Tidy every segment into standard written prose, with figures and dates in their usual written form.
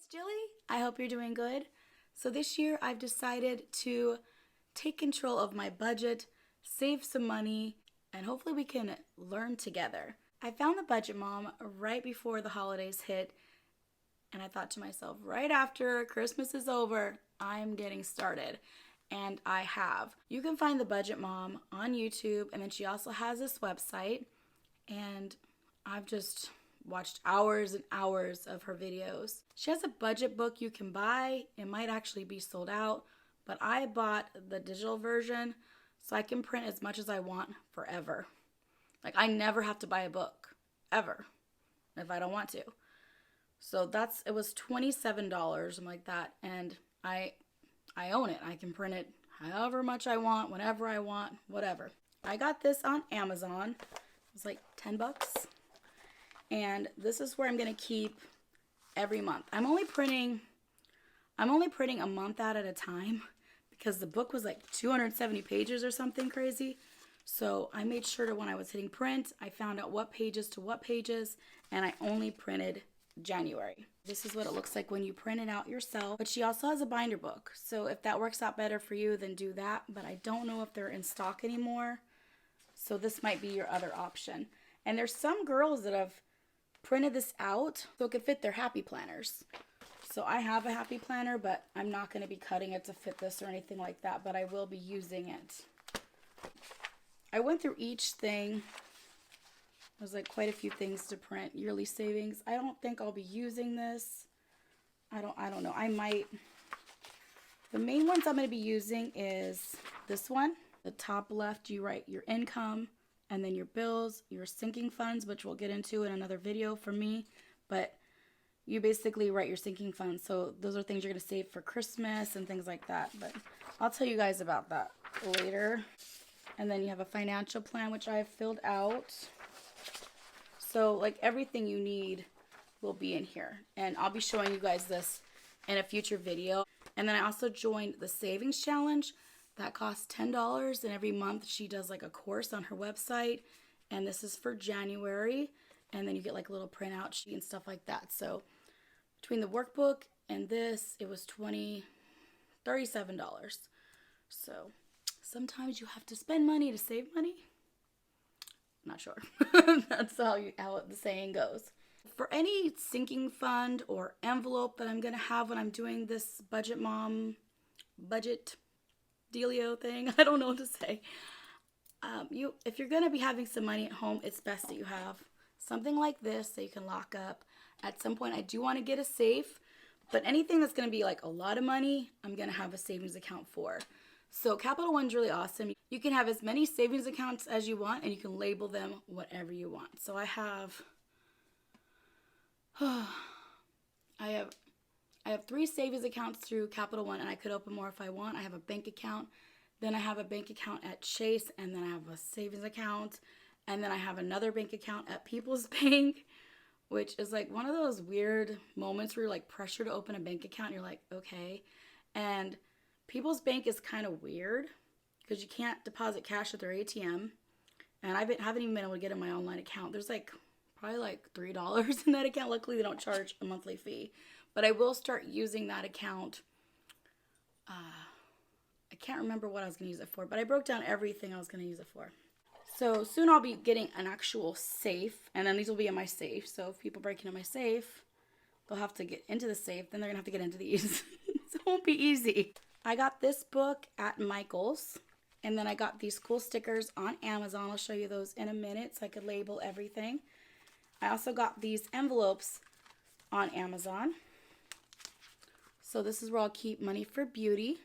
It's Jilly. I hope you're doing good. So this year I've decided to take control of my budget, save some money, and hopefully we can learn together. I found the Budget Mom right before the holidays hit, and I thought to myself, right after Christmas is over, I'm getting started. And I have. You can find the Budget Mom on YouTube, and then she also has this website, and I've just watched hours and hours of her videos. She has a budget book you can buy. It might actually be sold out, but I bought the digital version so I can print as much as I want forever. Like, I never have to buy a book, ever, if I don't want to. So it was $27, something like that, and I own it. I can print it however much I want, whenever I want, whatever. I got this on Amazon. It was like 10 bucks. And this is where I'm going to keep every month. I'm only printing a month out at a time because the book was like 270 pages or something crazy. So I made sure to, when I was hitting print, I found out what pages to what pages, and I only printed January. This is what it looks like when you print it out yourself. But she also has a binder book. So if that works out better for you, then do that. But I don't know if they're in stock anymore. So this might be your other option. And there's some girls that have printed this out so it could fit their happy planners. So I have a happy planner, but I'm not going to be cutting it to fit this or anything like that, but I will be using it. I went through each thing. There's like quite a few things to print. Yearly savings. I don't think I'll be using this. I don't know. I might. The main ones I'm going to be using is this one. The top left, you write your income, and then your bills, your sinking funds, which we'll get into in another video for me. But you basically write your sinking funds. So those are things you're going to save for Christmas and things like that. But I'll tell you guys about that later. And then you have a financial plan, which I have filled out. So like everything you need will be in here. And I'll be showing you guys this in a future video. And then I also joined the savings challenge. That costs $10, and every month she does like a course on her website, and this is for January, and then you get like a little printout sheet and stuff like that. So between the workbook and this, it was $37. So sometimes you have to spend money to save money. I'm not sure. That's how the saying goes. For any sinking fund or envelope that I'm gonna have when I'm doing this Budget Mom budget dealio thing, I don't know what to say. If you're going to be having some money at home, it's best that you have something like this so you can lock up. At some point, I do want to get a safe, but anything that's going to be like a lot of money, I'm going to have a savings account for. So Capital One's really awesome. You can have as many savings accounts as you want, and you can label them whatever you want. So I have 3 savings accounts through Capital One, and I could open more if I want. I have a bank account. Then I have a bank account at Chase, and then I have a savings account. And then I have another bank account at People's Bank, which is like one of those weird moments where you're like pressured to open a bank account. And you're like, okay. And People's Bank is kind of weird because you can't deposit cash at their ATM. And I haven't even been able to get in my online account. There's like probably like $3 in that account. Luckily, they don't charge a monthly fee. But I will start using that account. I can't remember what I was going to use it for, but I broke down everything I was going to use it for. So soon I'll be getting an actual safe, and then these will be in my safe. So if people break into my safe, they'll have to get into the safe. Then they're going to have to get into these. So it won't be easy. I got this book at Michael's, and then I got these cool stickers on Amazon. I'll show you those in a minute so I could label everything. I also got these envelopes on Amazon. So this is where I'll keep money for beauty,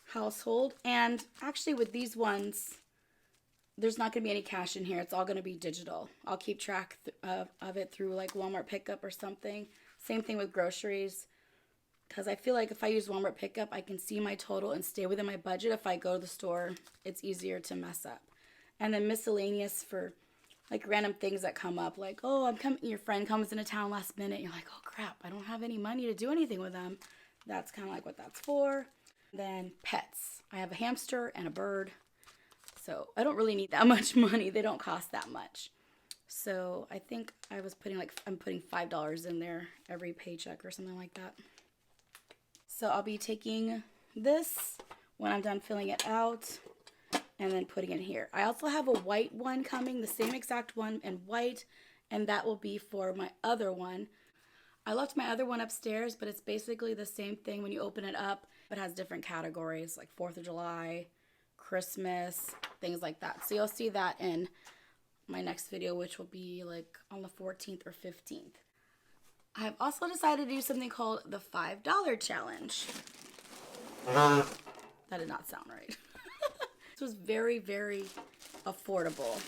household, and actually with these ones, there's not going to be any cash in here. It's all going to be digital. I'll keep track of it through like Walmart pickup or something. Same thing with groceries, because I feel like if I use Walmart pickup, I can see my total and stay within my budget. If I go to the store, it's easier to mess up. And then miscellaneous for like random things that come up, like, oh, your friend comes into town last minute. You're like, oh crap, I don't have any money to do anything with them. That's kind of like what that's for. Then pets. I have a hamster and a bird. So I don't really need that much money. They don't cost that much. So I think I'm putting $5 in there every paycheck or something like that. So I'll be taking this when I'm done filling it out and then putting it here. I also have a white one coming, the same exact one in white, and that will be for my other one. I left my other one upstairs, but it's basically the same thing when you open it up. It has different categories like 4th of July, Christmas, things like that. So you'll see that in my next video, which will be like on the 14th or 15th. I have also decided to do something called the $5 challenge. That did not sound right. This was very, very affordable.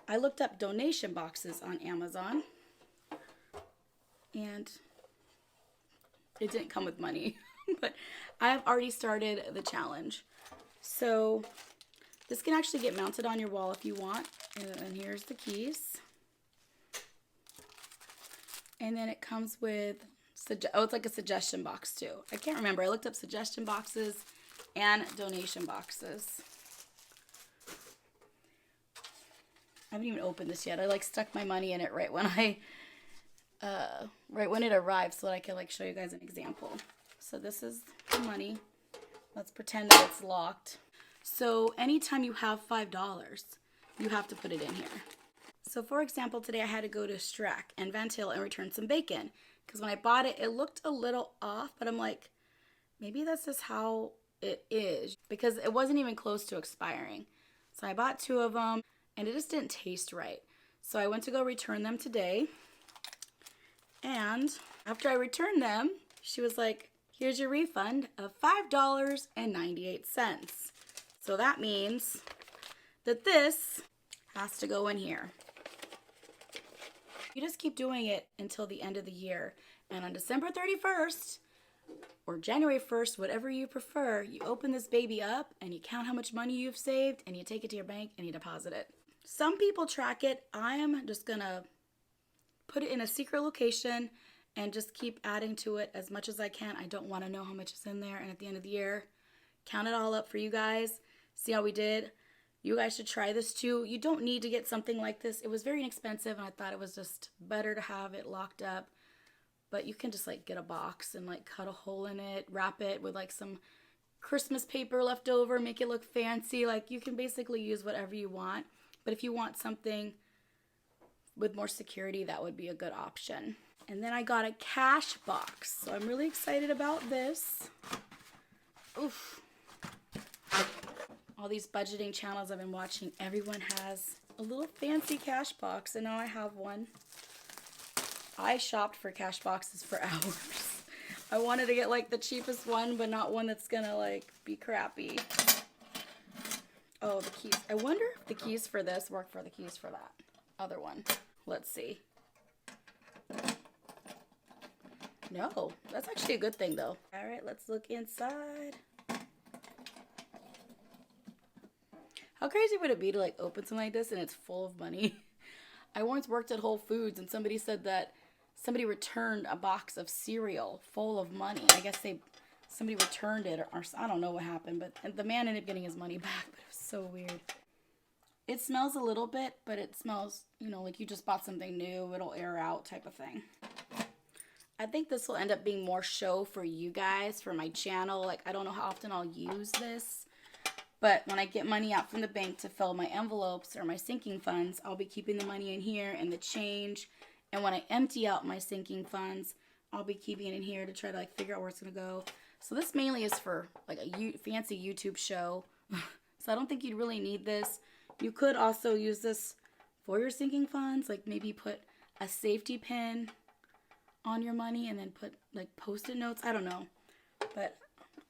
I looked up donation boxes on Amazon, and it didn't come with money, but I have already started the challenge. So this can actually get mounted on your wall if you want, and here's the keys. And then it comes with, it's like a suggestion box too. I can't remember. I looked up suggestion boxes and donation boxes. I haven't even opened this yet. I like stuck my money in it right when it arrived so that I can like show you guys an example. So this is the money. Let's pretend that it's locked. So anytime you have $5, you have to put it in here. So for example, today I had to go to Strack and Van Til and return some bacon. Because when I bought it, it looked a little off, but I'm like, maybe that's just how it is. Because it wasn't even close to expiring. So I bought 2 of them. And it just didn't taste right. So I went to go return them today. And after I returned them, she was like, here's your refund of $5.98. So that means that this has to go in here. You just keep doing it until the end of the year. And on December 31st, or January 1st, whatever you prefer, you open this baby up and you count how much money you've saved and you take it to your bank and you deposit it. Some people track it. I am just gonna put it in a secret location and just keep adding to it as much as I can. I don't want to know how much is in there, and at the end of the year, count it all up for you guys. See how we did? You guys should try this too. You don't need to get something like this. It was very inexpensive, and I thought it was just better to have it locked up. But you can just like get a box and like cut a hole in it, wrap it with like some Christmas paper left over, make it look fancy. Like you can basically use whatever you want. But if you want something with more security, that would be a good option. And then I got a cash box. So I'm really excited about this. Oof. All these budgeting channels I've been watching, everyone has a little fancy cash box. And now I have one. I shopped for cash boxes for hours. I wanted to get like the cheapest one, but not one that's gonna like be crappy. Oh, the keys. I wonder if the keys for this work for the keys for that other one. Let's see. No, that's actually a good thing though. All right, let's look inside. How crazy would it be to like open something like this and it's full of money? I once worked at Whole Foods and somebody said that somebody returned a box of cereal full of money. I guess somebody returned it, or I don't know what happened, but the man ended up getting his money back, but it was so weird. It smells a little bit, but it smells, you know, like you just bought something new, it'll air out type of thing. I think this will end up being more show for you guys, for my channel. Like, I don't know how often I'll use this, but when I get money out from the bank to fill my envelopes or my sinking funds, I'll be keeping the money in here and the change. And when I empty out my sinking funds, I'll be keeping it in here to try to like figure out where it's going to go. So this mainly is for like a fancy YouTube show. So I don't think you'd really need this. You could also use this for your sinking funds. Like maybe put a safety pin on your money and then put like post-it notes. I don't know. But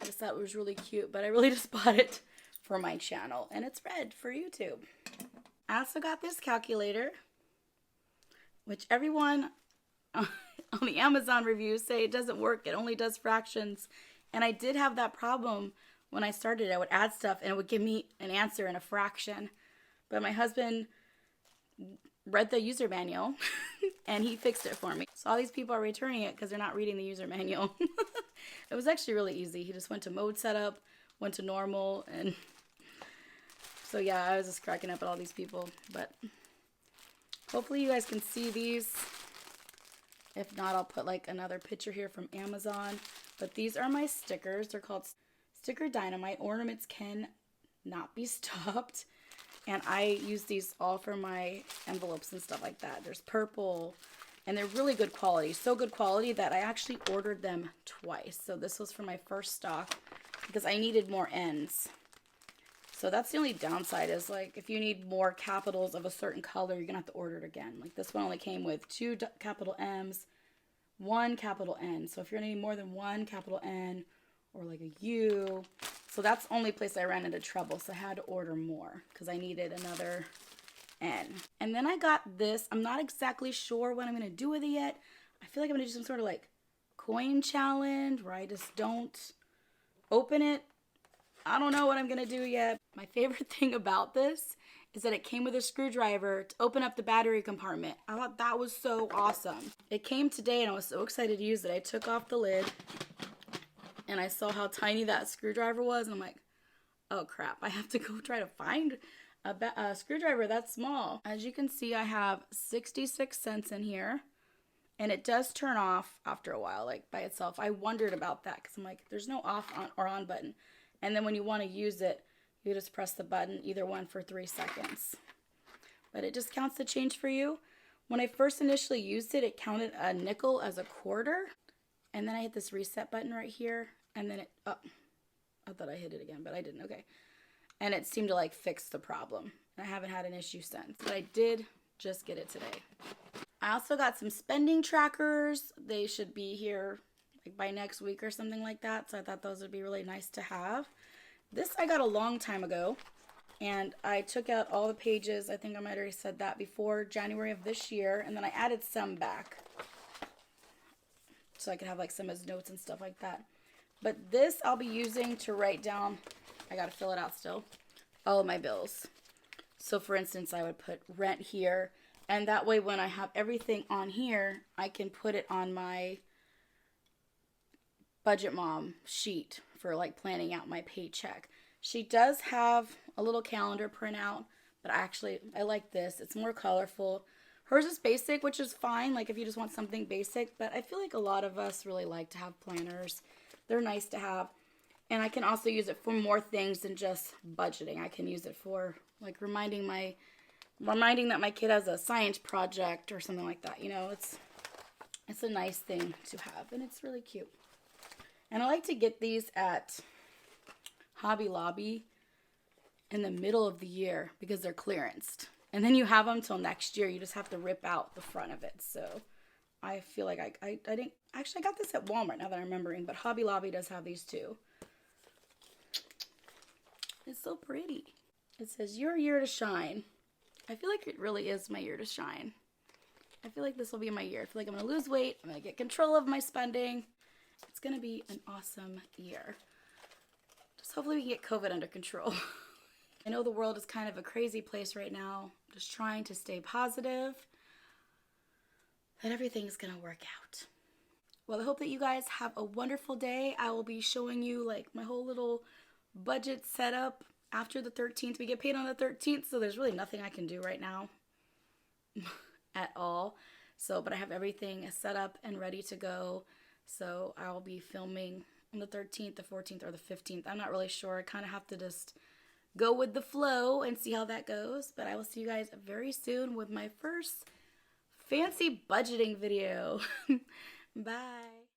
I just thought it was really cute. But I really just bought it for my channel. And it's red for YouTube. I also got this calculator, which everyone on the Amazon reviews say it doesn't work. It only does fractions. And I did have that problem when I started. I would add stuff and it would give me an answer in a fraction. But my husband read the user manual and he fixed it for me. So all these people are returning it because they're not reading the user manual. It was actually really easy. He just went to mode setup, went to normal, and So yeah, I was just cracking up at all these people, but hopefully you guys can see these. If not, I'll put like another picture here from Amazon. But these are my stickers. They're called Sticker Dynamite. Ornaments can not be stopped. And I use these all for my envelopes and stuff like that. There's purple, and they're really good quality. So good quality that I actually ordered them twice. So this was for my first stock because I needed more ends. So that's the only downside is, like, if you need more capitals of a certain color, you're going to have to order it again. Like, this one only came with 2 capital M's, 1 capital N. So if you're going to need more than 1 capital N or, like, a U. So that's the only place I ran into trouble. So I had to order more because I needed another N. And then I got this. I'm not exactly sure what I'm going to do with it yet. I feel like I'm going to do some sort of, like, coin challenge where I just don't open it. I don't know what I'm going to do yet. My favorite thing about this is that it came with a screwdriver to open up the battery compartment. I thought that was so awesome. It came today and I was so excited to use it. I took off the lid and I saw how tiny that screwdriver was. And I'm like, oh crap, I have to go try to find a screwdriver that small. As you can see, I have 66 cents in here. And it does turn off after a while, like by itself. I wondered about that because I'm like, there's no off or on button. And then when you want to use it, you just press the button, either one, for 3 seconds. But it just counts the change for you. When I first initially used it, it counted a nickel as a quarter. And then I hit this reset button right here. And then it, oh, I thought I hit it again, but I didn't. Okay. And it seemed to like fix the problem. I haven't had an issue since. But I did just get it today. I also got some spending trackers. They should be here like by next week or something like that. So I thought those would be really nice to have. This I got a long time ago, and I took out all the pages. I think I might have already said that before January of this year, and then I added some back so I could have like some as notes and stuff like that. But this I'll be using to write down, I gotta fill it out still, all of my bills. So for instance, I would put rent here, and that way when I have everything on here, I can put it on my Budget Mom sheet for like planning out my paycheck. She does have a little calendar printout, but I like this. It's more colorful. Hers is basic, which is fine, like if you just want something basic, but I feel like a lot of us really like to have planners. They're nice to have. And I can also use it for more things than just budgeting. I can use it for like reminding that my kid has a science project or something like that. You know, it's a nice thing to have, and it's really cute. And I like to get these at Hobby Lobby in the middle of the year because they're clearanced. And then you have them till next year. You just have to rip out the front of it. So I feel like I didn't, actually I got this at Walmart now that I'm remembering, but Hobby Lobby does have these too. It's so pretty. It says, your year to shine. I feel like it really is my year to shine. I feel like this will be my year. I feel like I'm going to lose weight. I'm going to get control of my spending. It's going to be an awesome year. Just hopefully we can get COVID under control. I know the world is kind of a crazy place right now. I'm just trying to stay positive that everything's going to work out. Well, I hope that you guys have a wonderful day. I will be showing you like my whole little budget setup after the 13th. We get paid on the 13th, so there's really nothing I can do right now at all. So, but I have everything set up and ready to go. So I'll be filming on the 13th, the 14th, or the 15th. I'm not really sure. I kind of have to just go with the flow and see how that goes. But I will see you guys very soon with my first fancy budgeting video. Bye.